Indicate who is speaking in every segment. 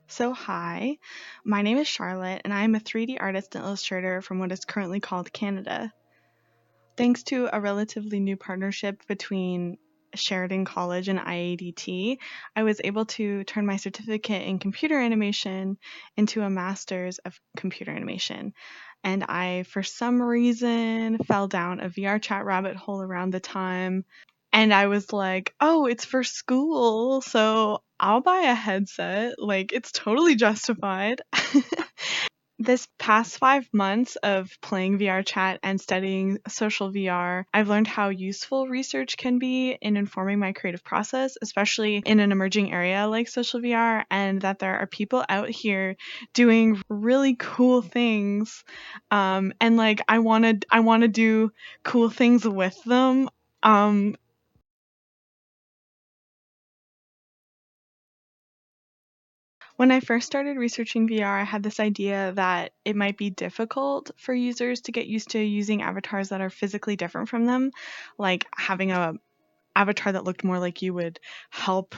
Speaker 1: So, hi, my name is Charlotte, and I am a 3D artist and illustrator from what is currently called Canada. Thanks to a relatively new partnership between Sheridan College and IADT, I was able to turn my certificate in computer animation into a master's of computer animation. And I, for some reason, fell down a VR chat rabbit hole around the time. And I was like, oh, it's for school, so I'll buy a headset. Like, it's totally justified. This past 5 months of playing VR chat and studying social VR, I've learned how useful research can be in informing my creative process, especially in an emerging area like social VR, and that there are people out here doing really cool things. And like I want to do cool things with them. Um, When I first started researching VR, I had this idea that it might be difficult for users to get used to using avatars that are physically different from them, like having a avatar that looked more like you would help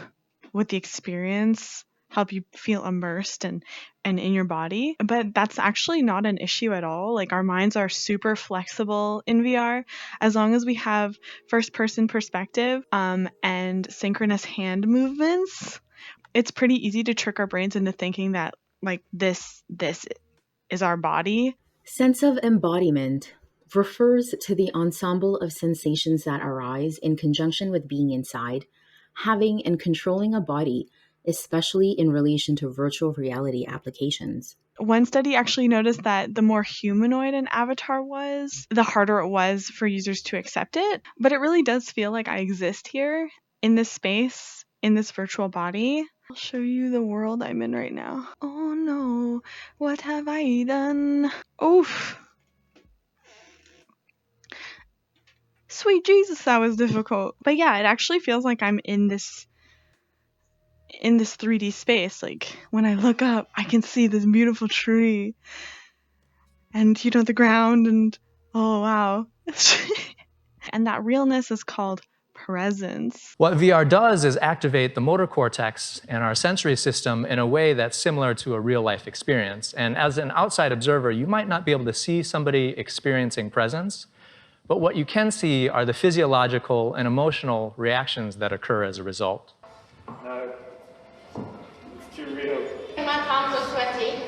Speaker 1: with the experience, help you feel immersed and in your body. But that's actually not an issue at all. Like our minds are super flexible in VR as long as we have first person perspective and synchronous hand movements. It's pretty easy to trick our brains into thinking that like this is our body.
Speaker 2: Sense of embodiment refers to the ensemble of sensations that arise in conjunction with being inside, having, and controlling a body, especially in relation to virtual reality applications.
Speaker 1: One study actually noticed that the more humanoid an avatar was, the harder it was for users to accept it. But it really does feel like I exist here in this space, in this virtual body. I'll show you the world I'm in right now. Oh no, what have I done? Oof. Sweet Jesus, that was difficult. But yeah, it actually feels like I'm in this 3D space. Like when I look up, I can see this beautiful tree and the ground and oh wow. And that realness is called presence.
Speaker 3: What VR does is activate the motor cortex and our sensory system in a way that's similar to a real-life experience. And as an outside observer, you might not be able to see somebody experiencing presence, but what you can see are the physiological and emotional reactions that occur as a result.
Speaker 4: No, it's too real.
Speaker 5: My palms are sweaty.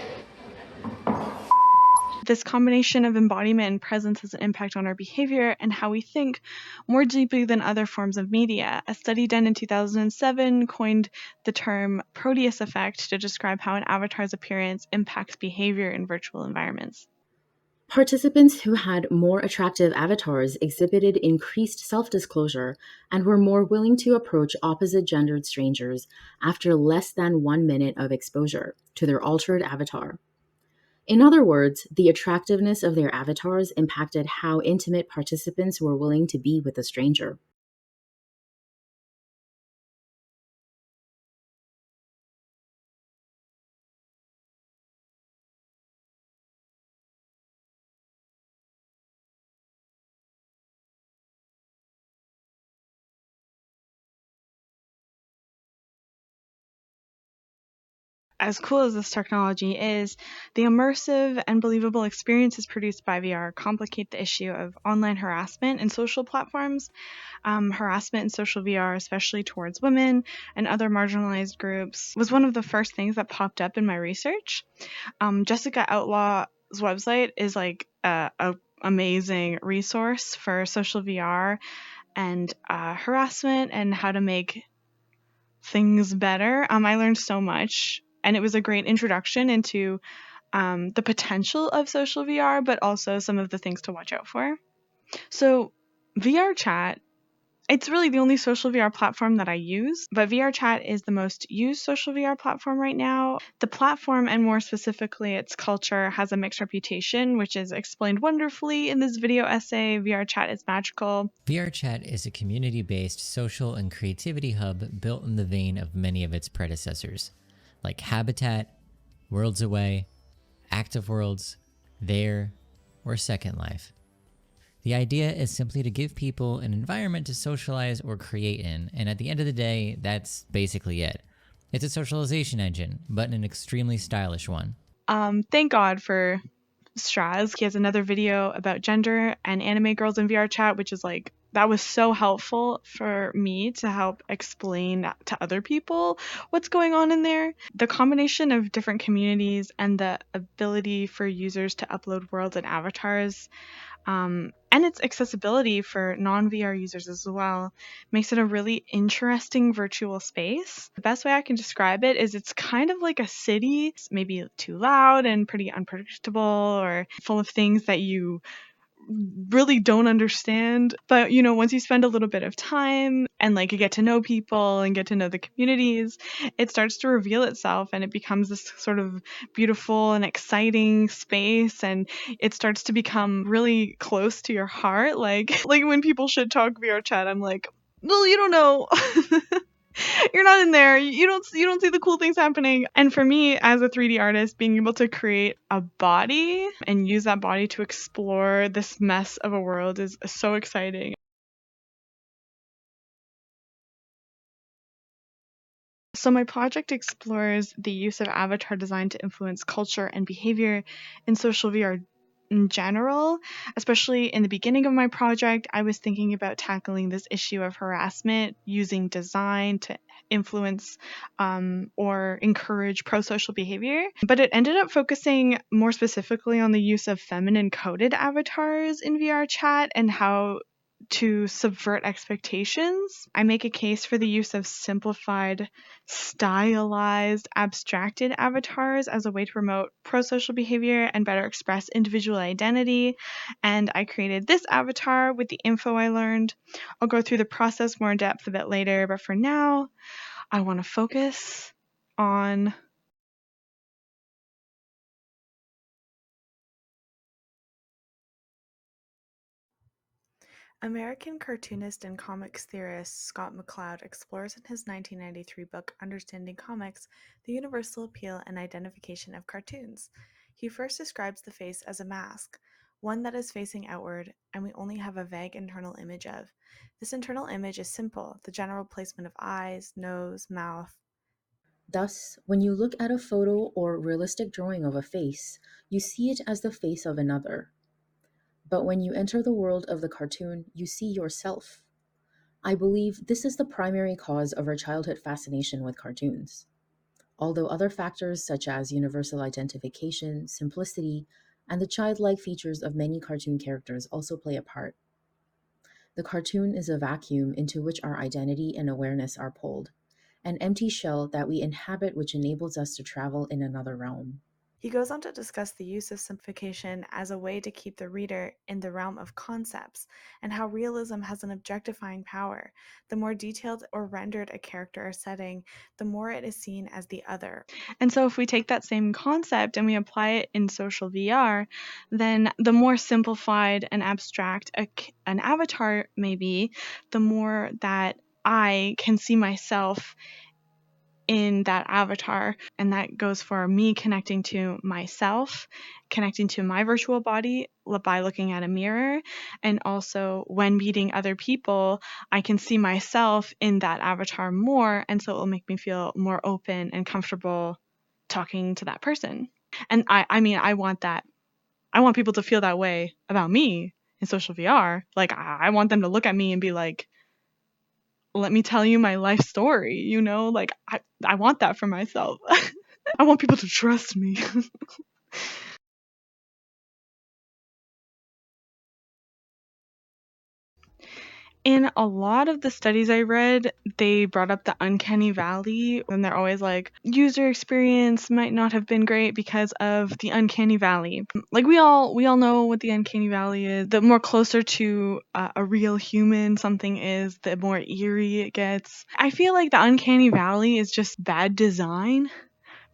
Speaker 1: This combination of embodiment and presence has an impact on our behavior and how we think more deeply than other forms of media. A study done in 2007 coined the term Proteus effect to describe how an avatar's appearance impacts behavior in virtual environments.
Speaker 2: Participants who had more attractive avatars exhibited increased self disclosure and were more willing to approach opposite gendered strangers after less than 1 minute of exposure to their altered avatar. In other words, the attractiveness of their avatars impacted how intimate participants were willing to be with a stranger.
Speaker 1: As cool as this technology is, the immersive and believable experiences produced by VR complicate the issue of online harassment in social platforms. Harassment in social VR, especially towards women and other marginalized groups, was one of the first things that popped up in my research. Jessica Outlaw's website is like a amazing resource for social VR and harassment and how to make things better. I learned so much, and it was a great introduction into the potential of social VR, but also some of the things to watch out for. So, VR chat, it's really the only social VR platform that I use, but VR chat is the most used social VR platform right now. The platform, and more specifically its culture, has a mixed reputation, which is explained wonderfully in this video essay. VR chat is magical.
Speaker 6: VRChat is a community-based social and creativity hub built in the vein of many of its predecessors, like Habitat, Worlds Away, Active Worlds, There, or Second Life. The idea is simply to give people an environment to socialize or create in, and at the end of the day, that's basically it. It's a socialization engine, but an extremely stylish one.
Speaker 1: Thank God for Straz. He has another video about gender and anime girls in VR chat, which is like, that was so helpful for me to help explain to other people what's going on in there. The combination of different communities and the ability for users to upload worlds and avatars, and its accessibility for non-VR users as well, makes it a really interesting virtual space. The best way I can describe it is it's kind of like a city. It's maybe too loud and pretty unpredictable, or full of things that you really don't understand. But once you spend a little bit of time and like get to know people and get to know the communities, it starts to reveal itself and it becomes this sort of beautiful and exciting space, and it starts to become really close to your heart. Like when people should talk VR chat, I'm like, well, you don't know. You're not in there. You don't see the cool things happening. And for me, as a 3D artist, being able to create a body and use that body to explore this mess of a world is so exciting. So my project explores the use of avatar design to influence culture and behavior in social VR in general. Especially in the beginning of my project, I was thinking about tackling this issue of harassment using design to influence or encourage pro-social behavior. But it ended up focusing more specifically on the use of feminine coded avatars in VR chat and how to subvert expectations. I make a case for the use of simplified, stylized, abstracted avatars as a way to promote pro-social behavior and better express individual identity. And I created this avatar with the info I learned. I'll go through the process more in depth a bit later, but for now, I want to focus on American cartoonist and comics theorist Scott McCloud explores in his 1993 book Understanding Comics the universal appeal and identification of cartoons. He first describes the face as a mask, one that is facing outward and we only have a vague internal image of. This internal image is simple, the general placement of eyes, nose, mouth.
Speaker 2: Thus, when you look at a photo or realistic drawing of a face, you see it as the face of another. But when you enter the world of the cartoon, you see yourself. I believe this is the primary cause of our childhood fascination with cartoons. Although other factors such as universal identification, simplicity, and the childlike features of many cartoon characters also play a part. The cartoon is a vacuum into which our identity and awareness are pulled, an empty shell that we inhabit which enables us to travel in another realm.
Speaker 1: He goes on to discuss the use of simplification as a way to keep the reader in the realm of concepts, and how realism has an objectifying power. The more detailed or rendered a character or setting, the more it is seen as the other. And so if we take that same concept and we apply it in social VR, then the more simplified and abstract an avatar may be, the more that I can see myself in that avatar. And that goes for me connecting to myself, connecting to my virtual body by looking at a mirror. And also when meeting other people, I can see myself in that avatar more. And so it will make me feel more open and comfortable talking to that person. And I mean, I want that. I want people to feel that way about me in social VR. Like, I want them to look at me and be like, let me tell you my life story, like I want that for myself. I want people to trust me. In a lot of the studies I read, they brought up the uncanny valley, and they're always like, user experience might not have been great because of the uncanny valley. Like we all know what the uncanny valley is. The more closer to a real human something is, the more eerie it gets. I feel like the uncanny valley is just bad design.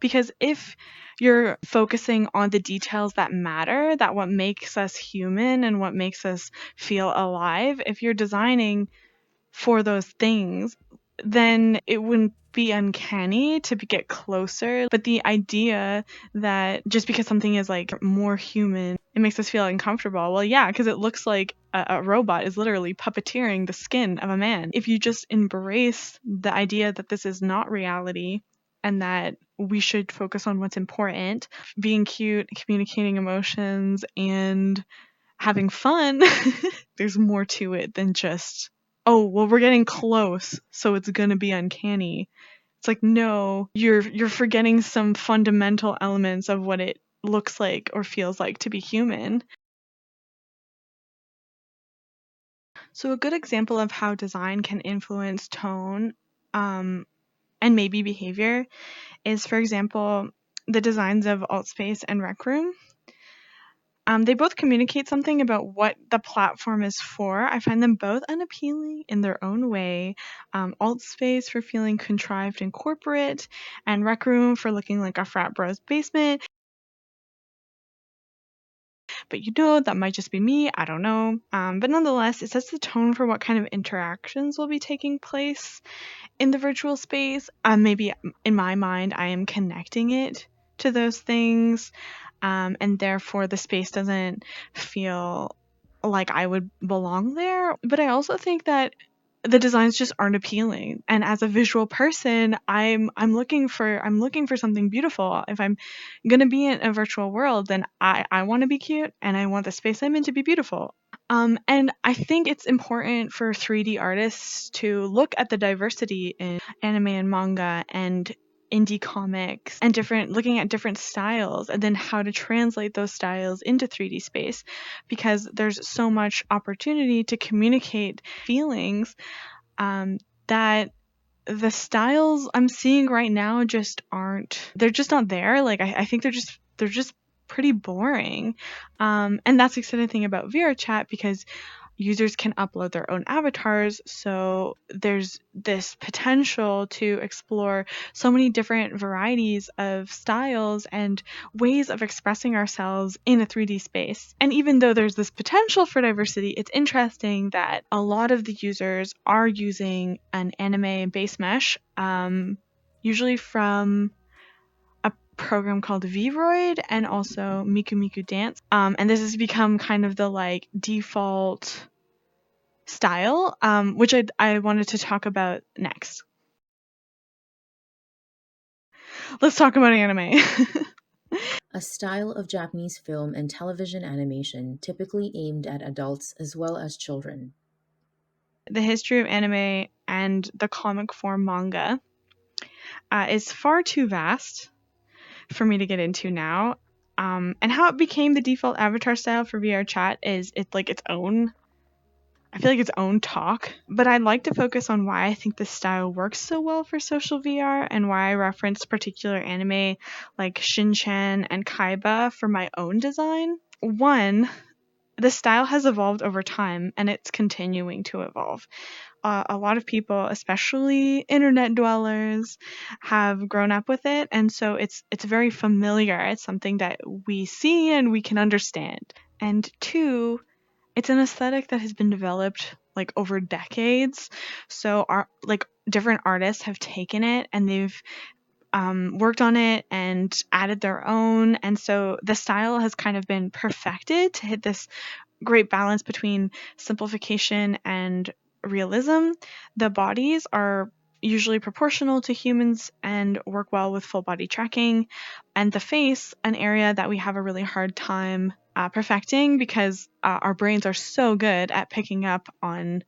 Speaker 1: Because if you're focusing on the details that matter, that what makes us human and what makes us feel alive, if you're designing for those things, then it wouldn't be uncanny to get closer. But the idea that just because something is like more human, it makes us feel uncomfortable. Well, yeah, because it looks like a robot is literally puppeteering the skin of a man. If you just embrace the idea that this is not reality, and that we should focus on what's important. Being cute, communicating emotions, and having fun. There's more to it than just, oh, well, we're getting close, so it's gonna be uncanny. It's like, no, you're forgetting some fundamental elements of what it looks like or feels like to be human. So a good example of how design can influence tone and maybe behavior is, for example, the designs of Altspace and Rec Room. They both communicate something about what the platform is for. I find them both unappealing in their own way. Altspace for feeling contrived and corporate, and Rec Room for looking like a frat bro's basement. But that might just be me. I don't know. But nonetheless, it sets the tone for what kind of interactions will be taking place in the virtual space. Maybe in my mind, I am connecting it to those things, and therefore the space doesn't feel like I would belong there. But I also think that the designs just aren't appealing, and as a visual person, I'm looking for something beautiful. If I'm gonna be in a virtual world, then I want to be cute, and I want the space I'm in to be beautiful. And I think it's important for 3D artists to look at the diversity in anime and manga and indie comics and looking at different styles, and then how to translate those styles into 3D space, because there's so much opportunity to communicate feelings that the styles I'm seeing right now just they're just not there. Like, I think they're just pretty boring. And that's the exciting thing about VR chat, because users can upload their own avatars, so there's this potential to explore so many different varieties of styles and ways of expressing ourselves in a 3D space. And even though there's this potential for diversity, it's interesting that a lot of the users are using an anime base mesh, usually from a program called Vroid and also Miku Miku Dance. And this has become kind of the like default style, which I wanted to talk about next. Let's talk about anime.
Speaker 2: A style of Japanese film and television animation typically aimed at adults as well as children.
Speaker 1: The history of anime and the comic form manga is far too vast for me to get into now. And how it became the default avatar style for VR chat is it's like its own. I feel like its own talk, but I'd like to focus on why I think this style works so well for social VR and why I referenced particular anime like Shin-chan and Kaiba for my own design. One, the style has evolved over time and it's continuing to evolve. A lot of people, especially internet dwellers, have grown up with it, and so it's very familiar. It's something that we see and we can understand. And two, it's an aesthetic that has been developed like over decades. So different artists have taken it and they've worked on it and added their own, and so the style has kind of been perfected to hit this great balance between simplification and realism. The bodies are usually proportional to humans and work well with full body tracking. And the face, an area that we have a really hard time perfecting, because our brains are so good at picking up on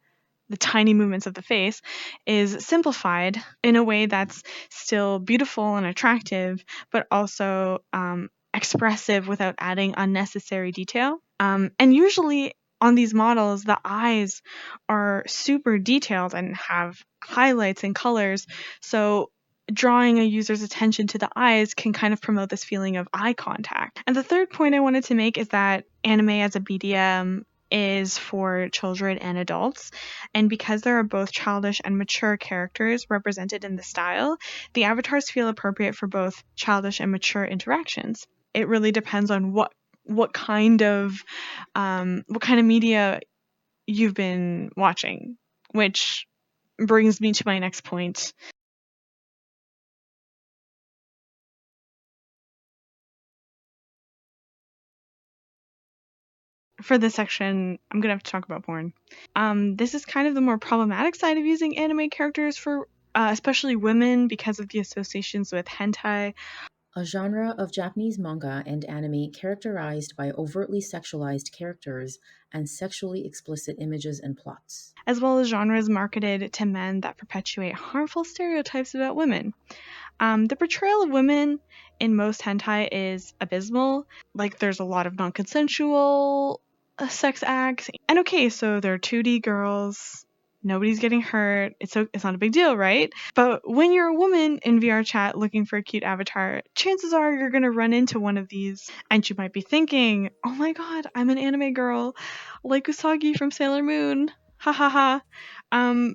Speaker 1: the tiny movements of the face, is simplified in a way that's still beautiful and attractive, but also expressive without adding unnecessary detail. And usually on these models, the eyes are super detailed and have highlights and colors. So drawing a user's attention to the eyes can kind of promote this feeling of eye contact. And the third point I wanted to make is that anime as a medium is for children and adults. And because there are both childish and mature characters represented in the style, the avatars feel appropriate for both childish and mature interactions. It really depends on what kind of media you've been watching, which brings me to my next point. For this section, I'm gonna have to talk about porn. This is kind of the more problematic side of using anime characters for especially women, because of the associations with hentai,
Speaker 2: A genre of Japanese manga and anime characterized by overtly sexualized characters and sexually explicit images and plots.
Speaker 1: as well as genres marketed to men that perpetuate harmful stereotypes about women. The portrayal of women in most hentai is abysmal. Like, there's a lot of non consensual sex acts. And okay, so they're 2D girls. Nobody's getting hurt. It's not a big deal, right? But when you're a woman in VR chat looking for a cute avatar, chances are you're going to run into one of these. And you might be thinking, oh my god, I'm an anime girl, like Usagi from Sailor Moon. Ha ha ha.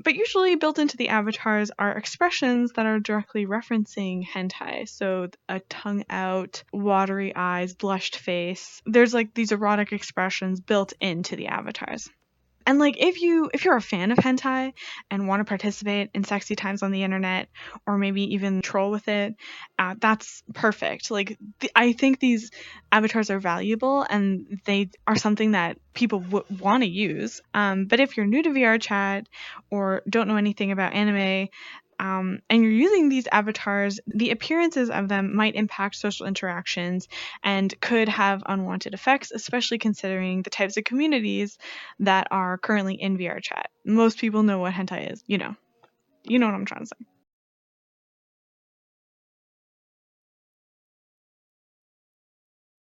Speaker 1: But usually built into the avatars are expressions that are directly referencing hentai. So a tongue out, watery eyes, blushed face. There's like these erotic expressions built into the avatars. And like if you're a fan of hentai and want to participate in sexy times on the internet, or maybe even troll with it, that's perfect. Like I think these avatars are valuable and they are something that people want to use. But if you're new to VR chat or don't know anything about anime, and you're using these avatars, the appearances of them might impact social interactions and could have unwanted effects, especially considering the types of communities that are currently in VR chat. Most people know what hentai is, you know. You know what I'm trying to say.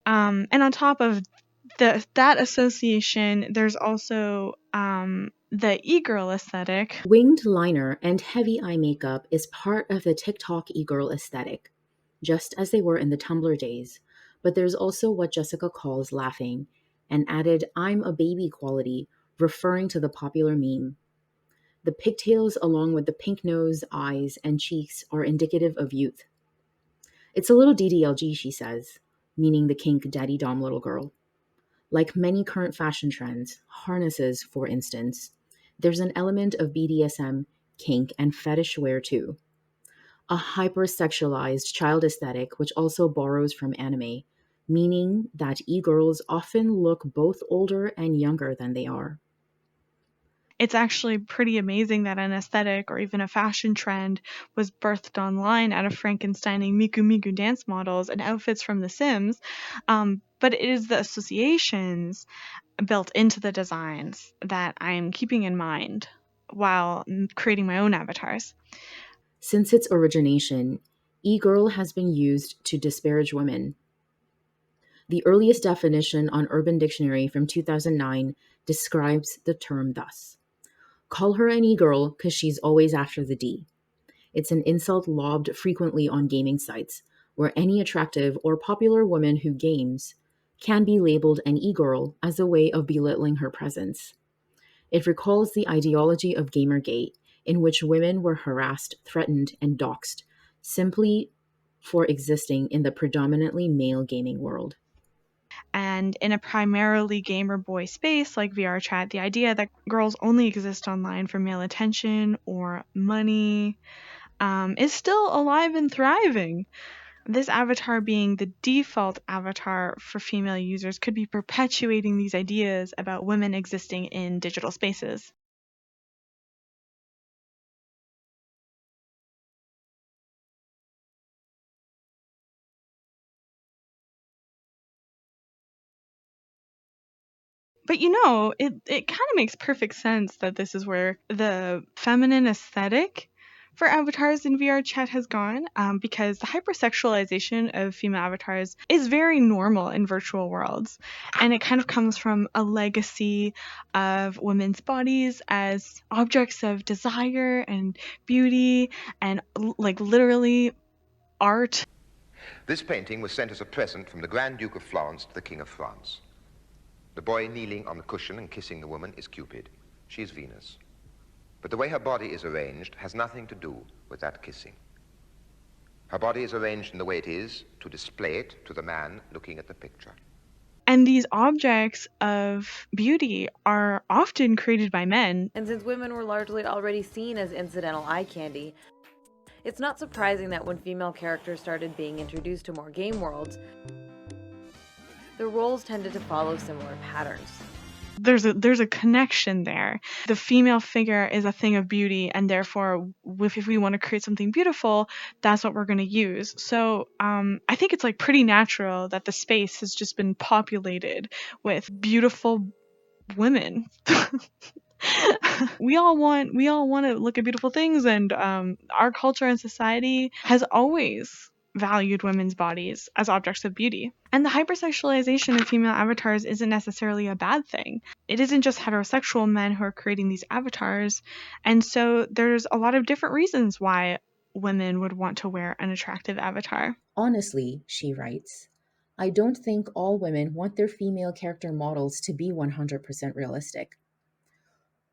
Speaker 1: And on top of that association, there's also the e-girl aesthetic.
Speaker 2: Winged liner and heavy eye makeup is part of the TikTok e-girl aesthetic, just as they were in the Tumblr days. But there's also what Jessica calls laughing, an added I'm a baby quality, referring to the popular meme. The pigtails, along with the pink nose, eyes, and cheeks, are indicative of youth. It's a little DDLG, she says, meaning the kink daddy dom little girl. Like many current fashion trends, harnesses, for instance, there's an element of BDSM, kink, and fetish wear too. A hypersexualized child aesthetic which also borrows from anime, meaning that e-girls often look both older and younger than they are.
Speaker 1: It's actually pretty amazing that an aesthetic or even a fashion trend was birthed online out of Frankensteining Miku Miku dance models and outfits from The Sims. But it is the associations built into the designs that I'm keeping in mind while creating my own avatars.
Speaker 2: Since its origination, e-girl has been used to disparage women. The earliest definition on Urban Dictionary from 2009 describes the term thus: call her an e-girl because she's always after the D. It's an insult lobbed frequently on gaming sites, where any attractive or popular woman who games can be labeled an e-girl as a way of belittling her presence. It recalls the ideology of Gamergate, in which women were harassed, threatened, and doxxed simply for existing in the predominantly male gaming world.
Speaker 1: And in a primarily gamer boy space like VR chat, the idea that girls only exist online for male attention or money is still alive and thriving. This avatar being the default avatar for female users could be perpetuating these ideas about women existing in digital spaces. But it kind of makes perfect sense that this is where the feminine aesthetic for avatars in VR chat has gone, because the hypersexualization of female avatars is very normal in virtual worlds. And it kind of comes from a legacy of women's bodies as objects of desire and beauty and like literally art.
Speaker 7: This painting was sent as a present from the Grand Duke of Florence to the King of France. The boy kneeling on the cushion and kissing the woman is Cupid. She is Venus. But the way her body is arranged has nothing to do with that kissing. Her body is arranged in the way it is to display it to the man looking at the picture.
Speaker 1: And these objects of beauty are often created by men.
Speaker 8: And since women were largely already seen as incidental eye candy, it's not surprising that when female characters started being introduced to more game worlds, the roles tended to follow similar patterns.
Speaker 1: there's a connection there. The female figure is a thing of beauty, and therefore if we want to create something beautiful, that's what we're going to use. So I think it's like pretty natural that the space has just been populated with beautiful women. we all want to look at beautiful things, and our culture and society has always valued women's bodies as objects of beauty. And the hypersexualization of female avatars isn't necessarily a bad thing. It isn't just heterosexual men who are creating these avatars, and so there's a lot of different reasons why women would want to wear an attractive avatar.
Speaker 2: Honestly, she writes, I don't think all women want their female character models to be 100% realistic.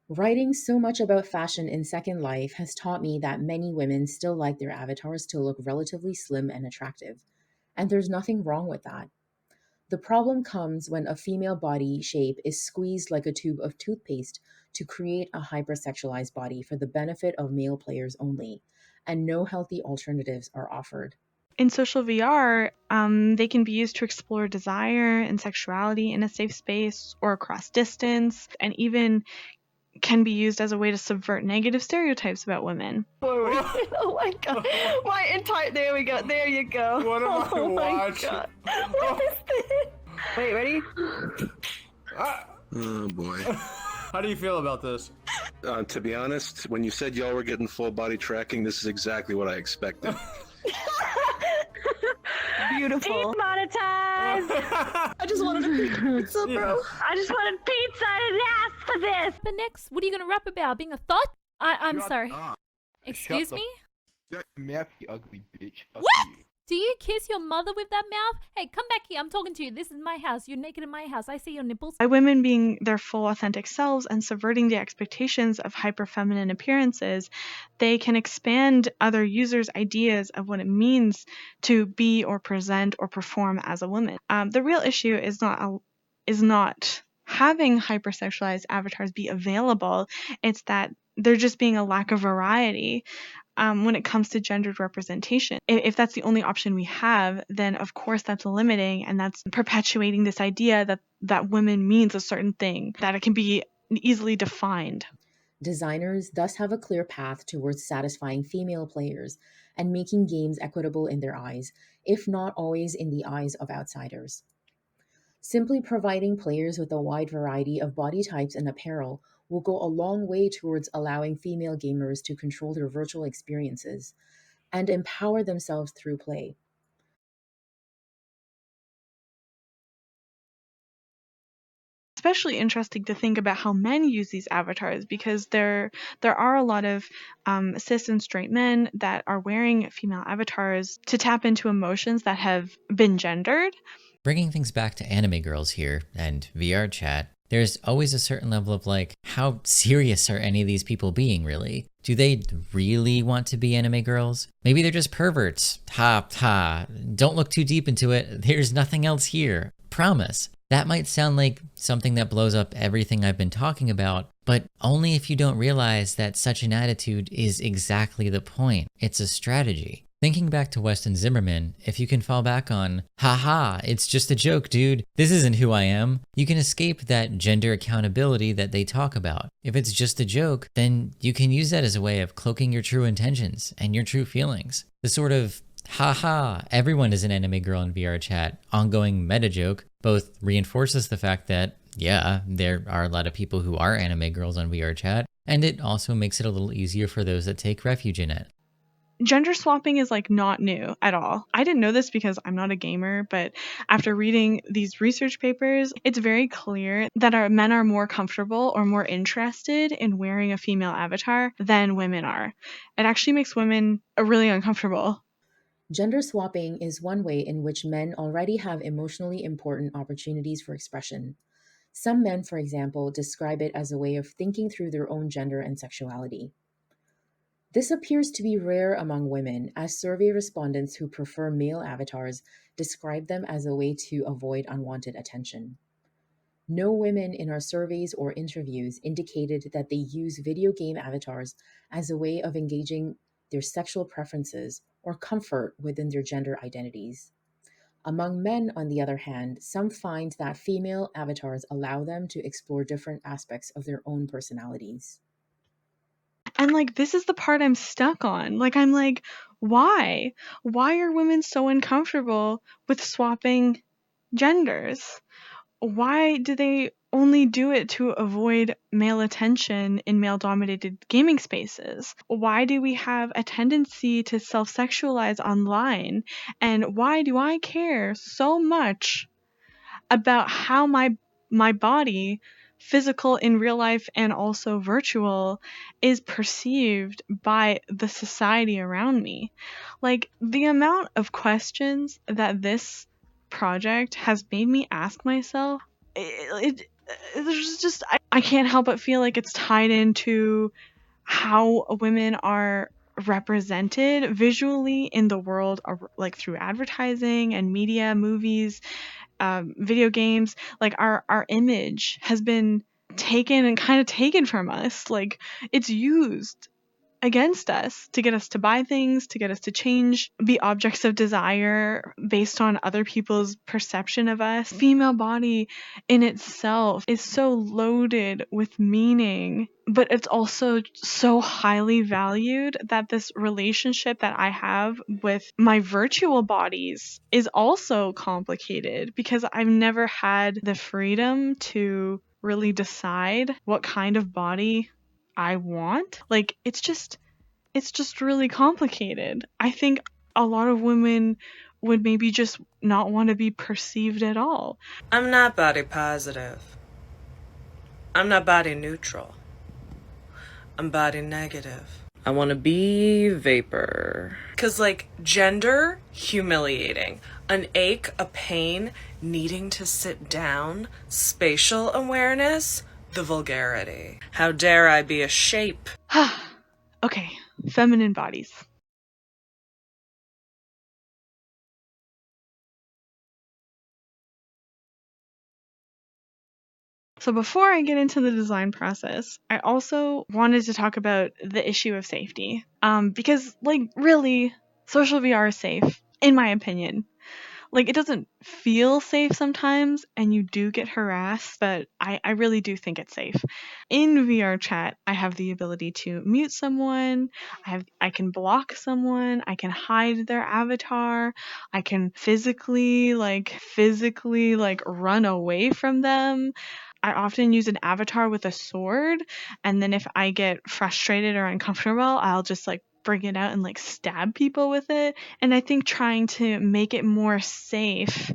Speaker 2: Writing so much about fashion in Second Life has taught me that many women still like their avatars to look relatively slim and attractive, and there's nothing wrong with that. The problem comes when a female body shape is squeezed like a tube of toothpaste to create a hypersexualized body for the benefit of male players only, and no healthy alternatives are offered.
Speaker 1: In social VR, they can be used to explore desire and sexuality in a safe space or across distance, and even can be used as a way to subvert negative stereotypes about women.
Speaker 9: Oh my god. My entire there we go. There you go.
Speaker 4: What am I watching?
Speaker 9: God. What is this? Wait, ready?
Speaker 10: Oh boy.
Speaker 4: How do you feel about this?
Speaker 10: To be honest, when you said y'all were getting full body tracking, this is exactly what I expected.
Speaker 9: Beautiful.
Speaker 5: Demonetized.
Speaker 9: I just wanted a pizza, bro.
Speaker 5: I just wanted pizza. I didn't ask for this.
Speaker 11: But next, what are you gonna rap about? Being a thought? I'm sorry. Excuse me?
Speaker 12: Shut your mouth, you ugly bitch. Fuck
Speaker 11: What?
Speaker 12: you.
Speaker 11: Do you kiss your mother with that mouth? Hey, come back here. I'm talking to you. This is my house. You're naked in my house. I see your nipples.
Speaker 1: By women being their full authentic selves and subverting the expectations of hyper-feminine appearances, they can expand other users' ideas of what it means to be or present or perform as a woman. The real issue is not having hypersexualized avatars be available. It's that there just being a lack of variety when it comes to gendered representation. If that's the only option we have, then of course that's limiting, and that's perpetuating this idea that women means a certain thing, that it can be easily defined.
Speaker 2: Designers thus have a clear path towards satisfying female players and making games equitable in their eyes, if not always in the eyes of outsiders. Simply providing players with a wide variety of body types and apparel will go a long way towards allowing female gamers to control their virtual experiences and empower themselves through play.
Speaker 1: Especially interesting to think about how men use these avatars, because there are a lot of cis and straight men that are wearing female avatars to tap into emotions that have been gendered.
Speaker 6: Bringing things back to anime girls here and VR chat, there's always a certain level of like, how serious are any of these people being really? Do they really want to be anime girls? Maybe they're just perverts. Ha ha. Don't look too deep into it. There's nothing else here. Promise. That might sound like something that blows up everything I've been talking about, but only if you don't realize that such an attitude is exactly the point. It's a strategy. Thinking back to Weston Zimmerman, if you can fall back on, haha, it's just a joke, dude, this isn't who I am, you can escape that gender accountability that they talk about. If it's just a joke, then you can use that as a way of cloaking your true intentions and your true feelings. The sort of, haha, everyone is an anime girl in VR chat, ongoing meta joke, both reinforces the fact that, yeah, there are a lot of people who are anime girls on VR chat, and it also makes it a little easier for those that take refuge in it.
Speaker 1: Gender swapping is like not new at all. I didn't know this because I'm not a gamer, but after reading these research papers, it's very clear that our men are more comfortable or more interested in wearing a female avatar than women are. It actually makes women really uncomfortable.
Speaker 2: Gender swapping is one way in which men already have emotionally important opportunities for expression. Some men, for example, describe it as a way of thinking through their own gender and sexuality. This appears to be rare among women, as survey respondents who prefer male avatars describe them as a way to avoid unwanted attention. No women in our surveys or interviews indicated that they use video game avatars as a way of engaging their sexual preferences or comfort within their gender identities. Among men, on the other hand, some find that female avatars allow them to explore different aspects of their own personalities.
Speaker 1: And like, this is the part I'm stuck on. Like, I'm like, why? Why are women so uncomfortable with swapping genders? Why do they only do it to avoid male attention in male dominated gaming spaces? Why do we have a tendency to self sexualize online? And why do I care so much about how my body, physical in real life and also virtual, is perceived by the society around me? Like, the amount of questions that this project has made me ask myself, there's just I can't help but feel like it's tied into how women are represented visually in the world, like through advertising and media, movies, video games. Like, our image has been taken and kind of taken from us. Like, it's used against us to get us to buy things, to get us to change, be objects of desire based on other people's perception of us. Female body in itself is so loaded with meaning, but it's also so highly valued that this relationship that I have with my virtual bodies is also complicated because I've never had the freedom to really decide what kind of body I want. Like, it's just really complicated. I think a lot of women would maybe just not want to be perceived at all.
Speaker 13: I'm not body positive. I'm not body neutral. I'm body negative. I want to be vapor. 'Cause like, gender, humiliating. An ache, a pain, needing to sit down, spatial awareness, the vulgarity. How dare I be a shape?
Speaker 1: Okay, feminine bodies. So before I get into the design process, I also wanted to talk about the issue of safety. Because, like, really, social VR is safe, in my opinion. Like, it doesn't feel safe sometimes, and you do get harassed, but I really do think it's safe. In VR chat, I have the ability to mute someone, I can block someone, I can hide their avatar, I can physically run away from them. I often use an avatar with a sword, and then if I get frustrated or uncomfortable, I'll just like bring it out and like stab people with it. And I think trying to make it more safe,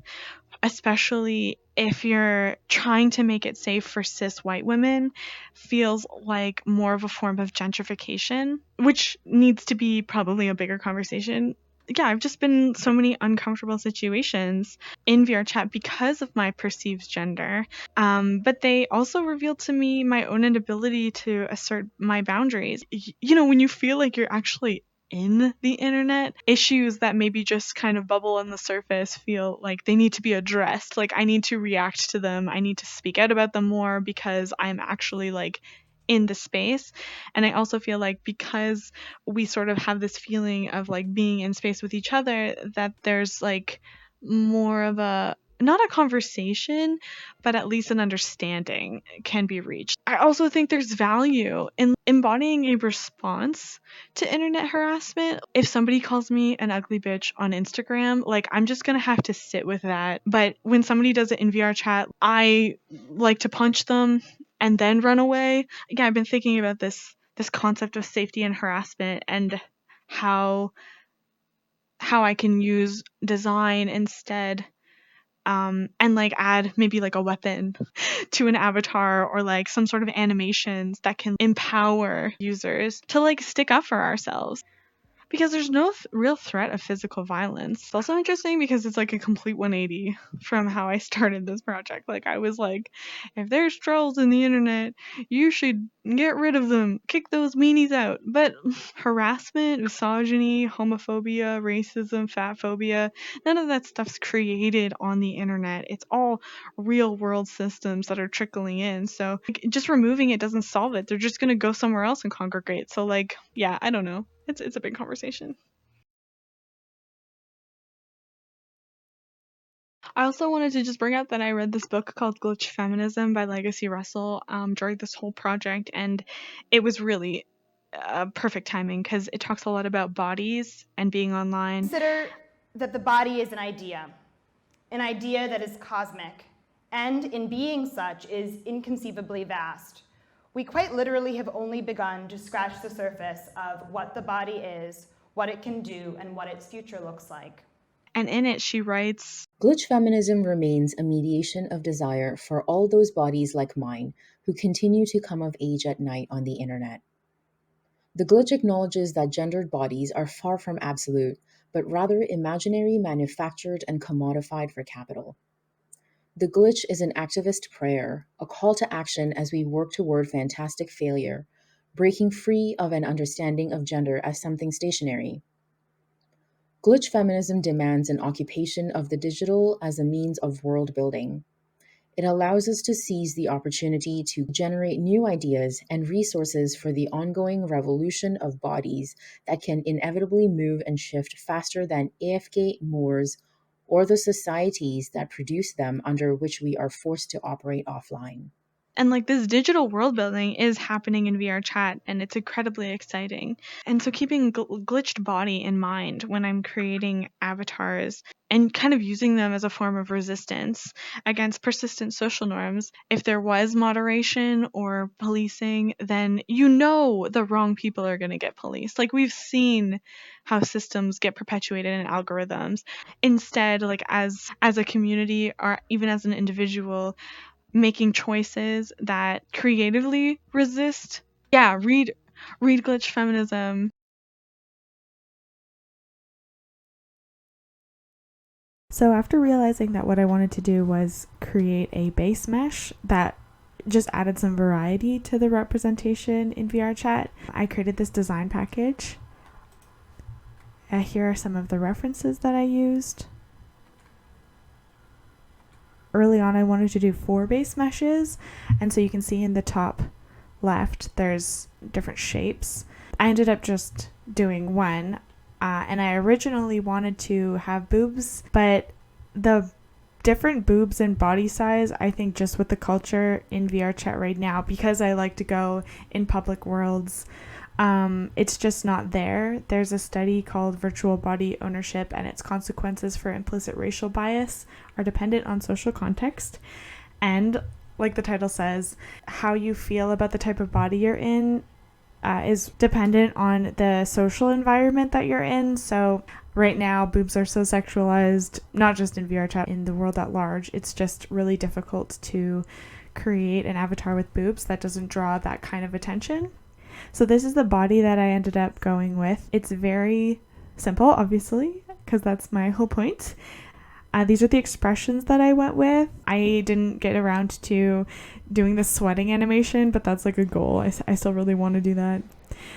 Speaker 1: especially if you're trying to make it safe for cis white women, feels like more of a form of gentrification, which needs to be probably a bigger conversation. Yeah, I've just been in so many uncomfortable situations in VR chat because of my perceived gender. But they also revealed to me my own inability to assert my boundaries. You know, when you feel like you're actually in the internet, issues that maybe just kind of bubble on the surface feel like they need to be addressed. Like, I need to react to them. I need to speak out about them more because I'm actually like in the space. And I also feel like because we sort of have this feeling of like being in space with each other, that there's like more of a, not a conversation, but at least an understanding can be reached. I also think there's value in embodying a response to internet harassment. If somebody calls me an ugly bitch on Instagram, like, I'm just gonna have to sit with that. But when somebody does it in VR chat, I like to punch them and then run away. Again, I've been thinking about this concept of safety and harassment and how I can use design instead, and like add maybe like a weapon to an avatar or like some sort of animations that can empower users to like stick up for ourselves. Because there's no real threat of physical violence. It's also interesting because it's like a complete 180 from how I started this project. Like, I was like, if there's trolls in the internet, you should get rid of them, kick those meanies out. But harassment, misogyny, homophobia, racism, fat phobia, none of that stuff's created on the internet. It's all real world systems that are trickling in. So like, just removing it doesn't solve it. They're just gonna go somewhere else and congregate. So like, yeah, I don't know. It's a big conversation. I also wanted to just bring up that I read this book called Glitch Feminism by Legacy Russell during this whole project, and it was really perfect timing because it talks a lot about bodies and being online.
Speaker 14: Consider that the body is an idea that is cosmic, and in being such is inconceivably vast. We quite literally have only begun to scratch the surface of what the body is, what it can do, and what its future looks like.
Speaker 1: And in it, she writes,
Speaker 2: Glitch feminism remains a mediation of desire for all those bodies like mine who continue to come of age at night on the internet. The glitch acknowledges that gendered bodies are far from absolute, but rather imaginary, manufactured, and commodified for capital. The glitch is an activist prayer, a call to action as we work toward fantastic failure, breaking free of an understanding of gender as something stationary. Glitch feminism demands an occupation of the digital as a means of world building. It allows us to seize the opportunity to generate new ideas and resources for the ongoing revolution of bodies that can inevitably move and shift faster than AFK Moors or the societies that produce them under which we are forced to operate offline.
Speaker 1: And like this digital world building is happening in VR chat, and it's incredibly exciting. And so keeping glitched body in mind when I'm creating avatars and kind of using them as a form of resistance against persistent social norms. If there was moderation or policing, then the wrong people are going to get policed. Like we've seen how systems get perpetuated in algorithms. Instead, like as a community or even as an individual, making choices that creatively resist. Yeah, read Glitch Feminism.
Speaker 15: So after realizing that what I wanted to do was create a base mesh that just added some variety to the representation in VR chat, I created this design package. Here are some of the references that I used. Early on, I wanted to do 4 base meshes, and so you can see in the top left there's different shapes. I ended up just doing 1, and I originally wanted to have boobs, but the different boobs and body size, I think just with the culture in VR chat right now, because I like to go in public worlds, it's just not there. There's a study called Virtual Body Ownership, and its consequences for implicit racial bias are dependent on social context. And like the title says, how you feel about the type of body you're in is dependent on the social environment that you're in. So right now, boobs are so sexualized, not just in VR chat, in the world at large. It's just really difficult to create an avatar with boobs that doesn't draw that kind of attention. So this is the body that I ended up going with. It's very simple, obviously, because that's my whole point. These are the expressions that I went with. I didn't get around to doing the sweating animation, but that's like a goal. I still really want to do that.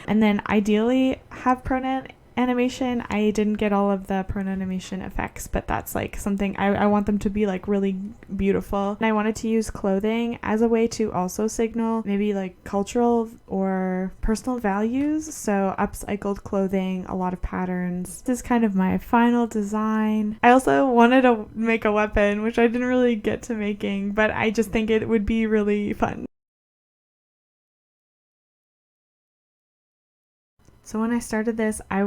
Speaker 15: And then ideally have pronoun animation. I didn't get all of the pronoun animation effects, but that's like something I want them to be like really beautiful. And I wanted to use clothing as a way to also signal maybe like cultural or personal values. So upcycled clothing, a lot of patterns. This is kind of my final design. I also wanted to make a weapon, which I didn't really get to making, but I just think it would be really fun. So when I started this, I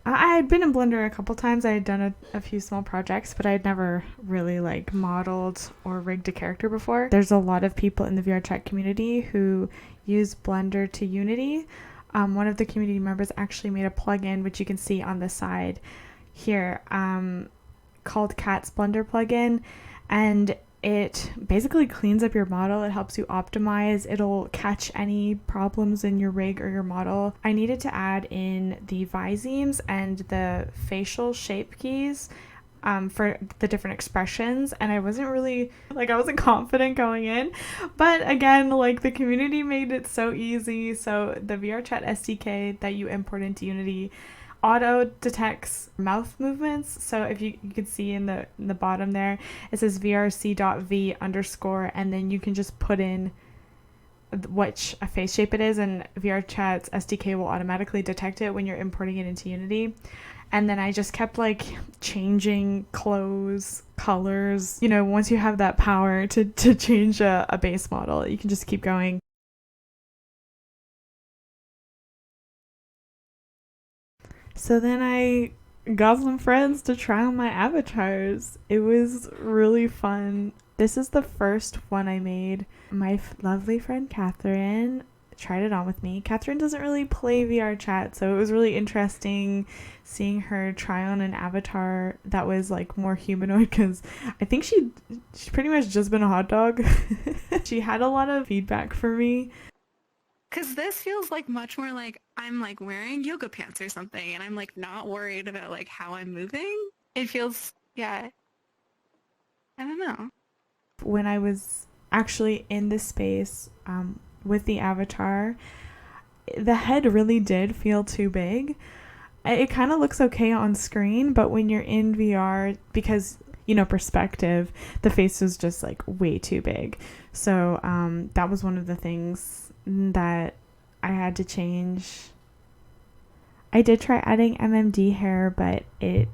Speaker 15: had been in Blender a couple times. I had done a few small projects, but I had never really like modeled or rigged a character before. There's a lot of people in the VR chat community who use Blender to Unity. One of the community members actually made a plugin, which you can see on the side here, called Cat's Blender plugin, and it basically cleans up your model. It helps you optimize. It'll catch any problems in your rig or your model. I needed to add in the visemes and the facial shape keys for the different expressions, and I wasn't confident going in, but again, like the community made it so easy. So the VR chat SDK that you import into Unity auto detects mouth movements. So if you can see in the bottom there, it says vrc.v_, and then you can just put in which a face shape it is, and VRChat's SDK will automatically detect it when you're importing it into Unity. And then I just kept like changing clothes, colors. You know, once you have that power to change a base model, you can just keep going. So then I got some friends to try on my avatars. It was really fun. This is the first one I made. My lovely friend Catherine tried it on with me. Catherine doesn't really play VRChat, so it was really interesting seeing her try on an avatar that was like more humanoid, because I think she's pretty much just been a hot dog. She had a lot of feedback for me.
Speaker 16: Because this feels like much more like I'm like wearing yoga pants or something, and I'm like not worried about like how I'm moving. It feels, yeah, I don't know.
Speaker 15: When I was actually in the space with the avatar, the head really did feel too big. It kind of looks okay on screen, but when you're in VR, because, you know, perspective, the face was just like way too big. So that was one of the things that I had to change. I did try adding MMD hair, but it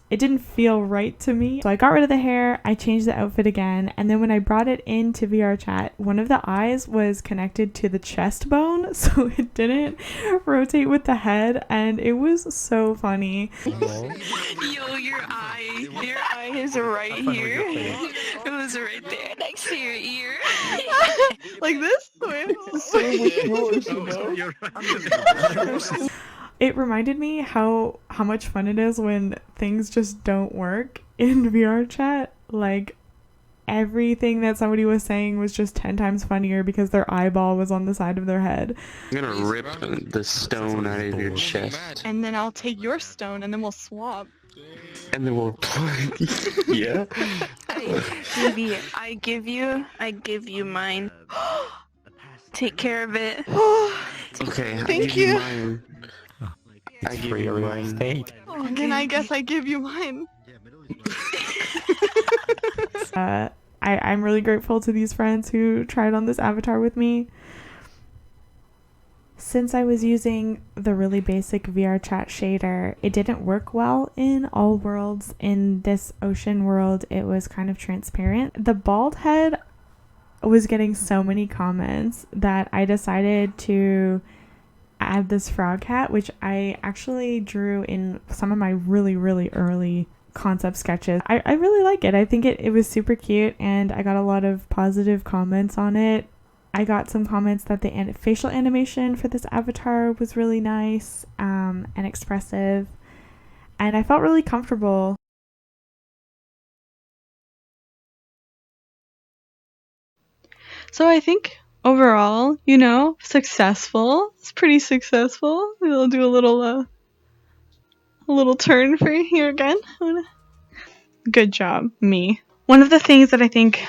Speaker 15: didn't feel right to me. So I got rid of the hair, I changed the outfit again, and then when I brought it into VRChat, one of the eyes was connected to the chest bone, so it didn't rotate with the head, and it was so funny.
Speaker 16: Yo, your eye is right here. It was right there next to your ear.
Speaker 1: Like this?
Speaker 15: It reminded me how much fun it is when things just don't work in VRChat. Like, everything that somebody was saying was just 10 times funnier because their eyeball was on the side of their head.
Speaker 17: I'm gonna rip the stone out of your chest.
Speaker 1: And then I'll take your stone and then we'll swap.
Speaker 17: And then we'll play. Yeah?
Speaker 16: Baby, I give you mine. Take care of it.
Speaker 17: Okay,
Speaker 1: Thank you.
Speaker 17: Mine. I give you mine.
Speaker 1: Oh, then I guess I give you mine.
Speaker 15: I'm really grateful to these friends who tried on this avatar with me. Since I was using the really basic VRChat shader, it didn't work well in all worlds. In this ocean world, it was kind of transparent. The bald head was getting so many comments that I decided to add this frog hat, which I actually drew in some of my really, really early concept sketches. I really like it. I think it was super cute, and I got a lot of positive comments on it. I got some comments that the facial animation for this avatar was really nice and expressive, and I felt really comfortable.
Speaker 1: So I think overall, you know, successful. It's pretty successful. We'll do a little turn for here again. Good job, me. One of the things that I think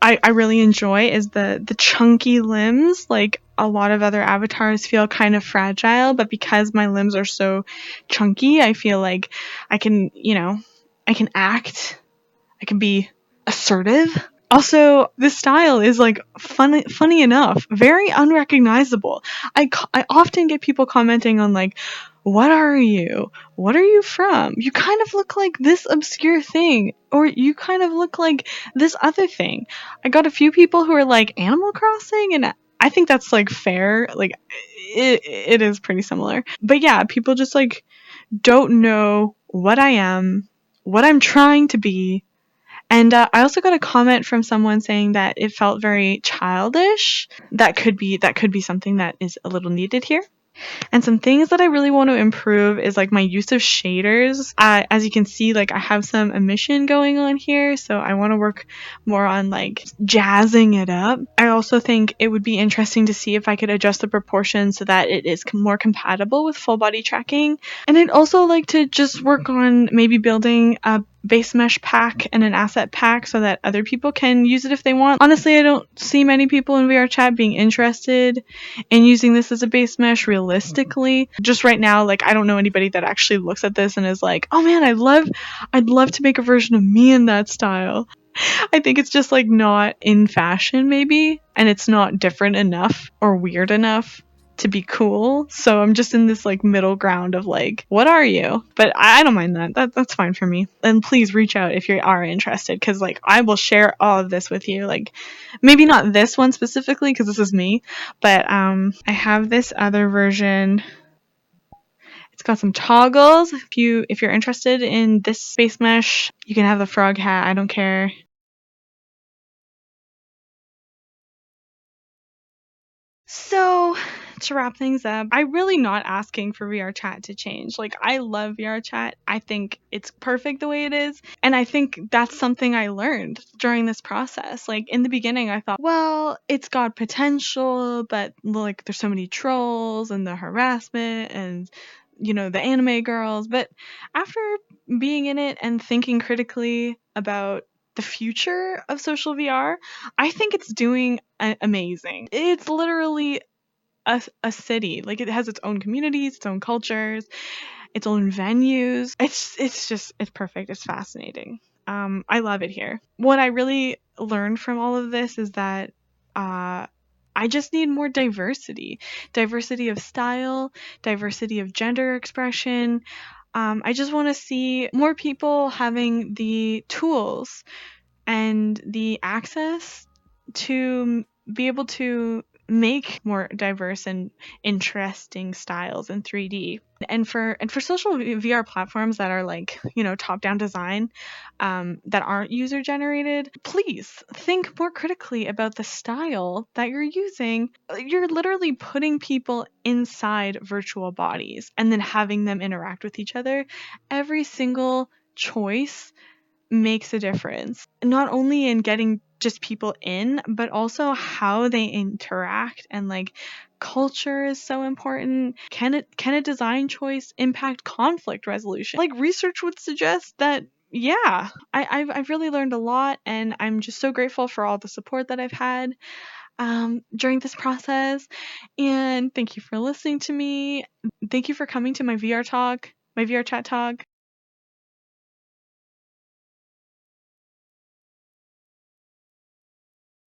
Speaker 1: I really enjoy is the chunky limbs. Like, a lot of other avatars feel kind of fragile, but because my limbs are so chunky, I feel like I can, you know, I can act, I can be assertive. Also, this style is like funny enough, very unrecognizable. I often get people commenting on like, what are you? What are you from? You kind of look like this obscure thing, or you kind of look like this other thing. I got a few people who are like Animal Crossing, and I think that's like fair. Like, it is pretty similar. But yeah, people just like don't know what I am, what I'm trying to be. And I also got a comment from someone saying that it felt very childish. That could be something that is a little needed here. And some things that I really want to improve is like my use of shaders. As you can see, like I have some emission going on here, so I want to work more on like jazzing it up. I also think it would be interesting to see if I could adjust the proportions so that it is more compatible with full body tracking. And I'd also like to just work on maybe building a base mesh pack and an asset pack so that other people can use it if they want. Honestly, I don't see many people in VRChat being interested in using this as a base mesh realistically. Just right now, like I don't know anybody that actually looks at this and is like, oh man, I'd love to make a version of me in that style. I think it's just like not in fashion maybe, and it's not different enough or weird enough to be cool. So I'm just in this like middle ground of like, what are you? But I don't mind that. That's fine for me. And please reach out if you are interested, because like I will share all of this with you. Like maybe not this one specifically because this is me, but I have this other version. It's got some toggles. If you're interested in this space mesh, you can have the frog hat. I don't care. So, to wrap things up, I'm really not asking for VR chat to change. Like, I love VR chat. I think it's perfect the way it is. And I think that's something I learned during this process. Like, in the beginning, I thought, well, it's got potential, but like, there's so many trolls and the harassment and, the anime girls. But after being in it and thinking critically about the future of social VR, I think it's doing amazing. It's literally a city. Like it has its own communities, its own cultures, its own venues. It's perfect. It's fascinating. I love it here. What I really learned from all of this is that I just need more diversity of style, diversity of gender expression. I just want to see more people having the tools and the access to be able to make more diverse and interesting styles in 3D. And for social VR platforms that are like, top-down design, that aren't user generated, please think more critically about the style that you're using. You're literally putting people inside virtual bodies and then having them interact with each other. Every single choice makes a difference, not only in getting just people in, but also how they interact. And like, culture is so important. Can a design choice impact conflict resolution? Like, research would suggest that, yeah. I've really learned a lot, and I'm just so grateful for all the support that I've had during this process. And thank you for listening to me. Thank you for coming to my VR chat talk.